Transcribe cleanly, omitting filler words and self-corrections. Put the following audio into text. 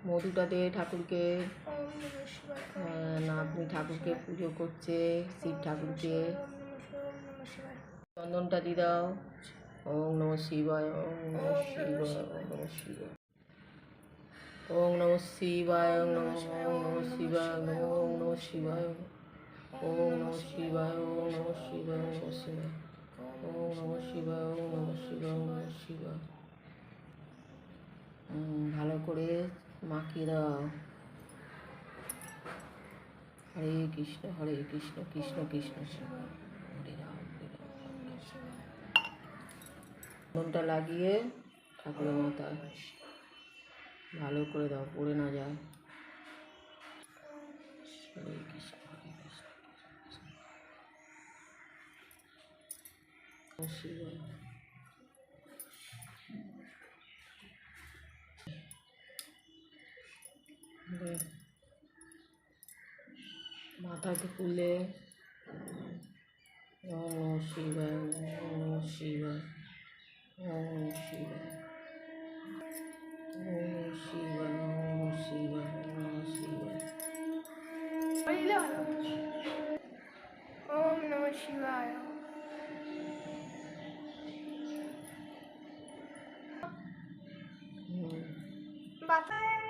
মধুটা দে ঠাকুরকে। নাতনি ঠাকুরকে পুজো করছে, শিব ঠাকুরকে। চন্দনটা দিয়ে দাও। ওম নমঃ শিবায়, ওম নমঃ শিবায়, ওম নমঃ শিবায়, ওম নমঃ শিবায়, ওম নমঃ শিবায়, ওম নমঃ শিবায়, ওম নমঃ শিবায়, ওম নমঃ শিবায়, ওম নমঃ শিবায়, ওম নমঃ শিবায়, ওম নমঃ শিবায়, ওম নমঃ শিবায়। ভালো করে মাখিয়ে দাও। হরে কৃষ্ণ হরে কৃষ্ণ কৃষ্ণ কৃষ্ণ হরে রাম হরে রাম। চন্দনটা লাগিয়ে ঠাকুরের মাথায় ভালো করে দাও, পড়ে না যায়। হরে কৃষ্ণ হরে কৃষ্ণ শিবায়। মাথাতে তুলে ওম নমঃ শিবায়, ওম নমঃ শিবায়, ওম নমঃ শিবায়, ওম নমঃ শিবায়, ওম নমঃ শিবায়, ওম নমঃ শিবায়। ওম নমঃ শিবায়। বাতায়